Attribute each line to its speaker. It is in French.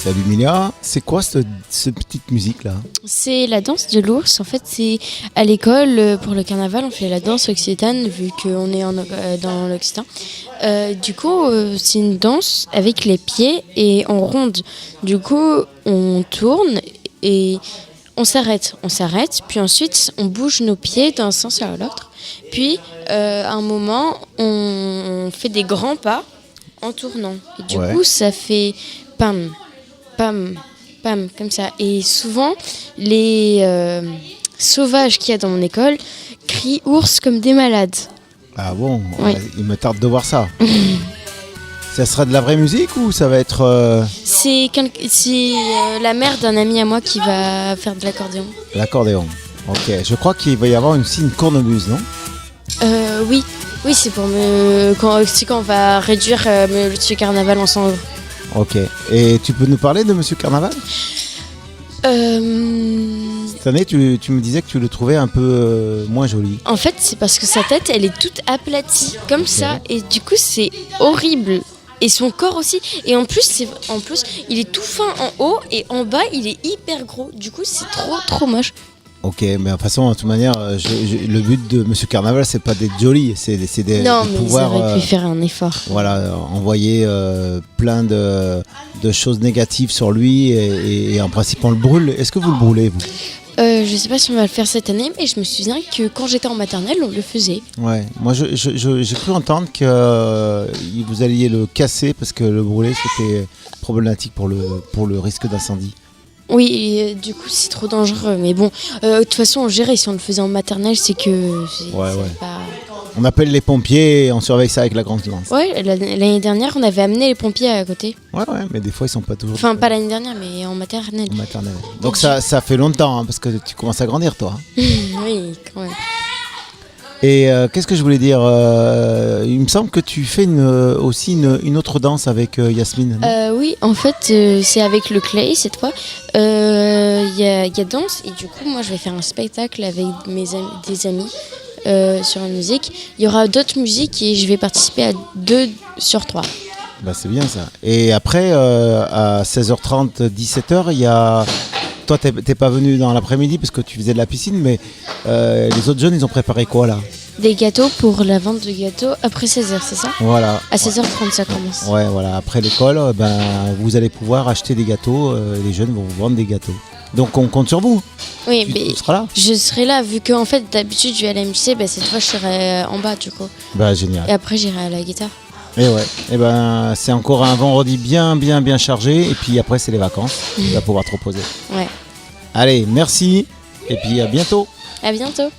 Speaker 1: Salut Milia, c'est quoi cette petite musique là?
Speaker 2: C'est la danse de l'ours. En fait, c'est à l'école, pour le carnaval, on fait la danse occitane, vu qu'on est dans l'Occitan. Du coup, c'est une danse avec les pieds et en ronde. Du coup, on tourne et on s'arrête, puis ensuite, on bouge nos pieds d'un sens à l'autre. Puis, à un moment, on fait des grands pas en tournant. Et du coup, ça fait pam, pam, pam, comme ça. Et souvent, les sauvages qu'il y a dans mon école crient ours comme des malades.
Speaker 1: Ah bon,
Speaker 2: Oui.
Speaker 1: Il me tarde de voir ça. Ça sera de la vraie musique ou ça va être
Speaker 2: C'est la mère d'un ami à moi qui va faire de l'accordéon.
Speaker 1: l'accordéon? Ok, je crois qu'il va y avoir aussi une cornemuse, non?
Speaker 2: Oui, c'est pour quand on va réduire Monsieur Carnaval en cendres.
Speaker 1: Ok, et tu peux nous parler de Monsieur Carnaval? Cette année, tu me disais que tu le trouvais un peu moins joli.
Speaker 2: En fait, c'est parce que sa tête, elle est toute aplatie, comme ça, et du coup, c'est horrible. Et son corps aussi. Et en plus, il est tout fin en haut, et en bas, il est hyper gros. Du coup, c'est trop moche.
Speaker 1: Ok, mais de toute façon, de toute manière, le but de Monsieur Carnaval, c'est pas d'être joli, c'est
Speaker 2: Non,
Speaker 1: de
Speaker 2: mais
Speaker 1: pouvoir
Speaker 2: ils auraient pu faire un effort.
Speaker 1: voilà, envoyer plein de choses négatives sur lui et en principe on le brûle. Est-ce que vous le brûlez, vous?
Speaker 2: Je sais pas si on va le faire cette année, mais je me souviens que quand j'étais en maternelle, on le faisait.
Speaker 1: Ouais, moi j'ai cru entendre que vous alliez le casser parce que le brûler c'était problématique pour le risque d'incendie.
Speaker 2: Oui, et, du coup, c'est trop dangereux. Mais bon, de toute façon, on gérait. Si on le faisait en maternelle, c'est que... c'est pas...
Speaker 1: On appelle les pompiers et on surveille ça avec la grande lance.
Speaker 2: Ouais, l'année dernière, on avait amené les pompiers à côté.
Speaker 1: Ouais, mais des fois ils sont pas toujours...
Speaker 2: Enfin, pas l'année dernière, mais en maternelle.
Speaker 1: en maternelle. Donc ça fait longtemps hein, parce que tu commences à grandir toi.
Speaker 2: Oui, quand même.
Speaker 1: Et qu'est-ce que je voulais dire il me semble que tu fais aussi une autre danse avec Yasmine. Non
Speaker 2: Oui, en fait, c'est avec le clay cette fois. Il y a danse et du coup, moi, je vais faire un spectacle avec des amis sur la musique. Il y aura d'autres musiques et je vais participer à 2 sur 3.
Speaker 1: Bah, c'est bien ça. Et après, à 16h30, 17h, il y a... Toi, t'es pas venu dans l'après-midi parce que tu faisais de la piscine, mais les autres jeunes, ils ont préparé quoi là?
Speaker 2: Des gâteaux pour la vente de gâteaux après 16h, c'est ça?
Speaker 1: Voilà.
Speaker 2: À 16h30, ça commence.
Speaker 1: Ouais, voilà. Après l'école, vous allez pouvoir acheter des gâteaux. Les jeunes vont vous vendre des gâteaux. Donc on compte sur vous.
Speaker 2: Oui,
Speaker 1: Tu
Speaker 2: mais
Speaker 1: seras là?
Speaker 2: je serai là, vu qu'en fait, d'habitude, je vais à la MJC, cette fois, je serai en bas, du coup.
Speaker 1: Bah génial.
Speaker 2: Et après, j'irai à la guitare.
Speaker 1: Et ouais. Et c'est encore un vendredi bien chargé. Et puis après, c'est les vacances. Tu vas pouvoir te reposer.
Speaker 2: Ouais.
Speaker 1: Allez, merci. Et puis à bientôt.
Speaker 2: À bientôt.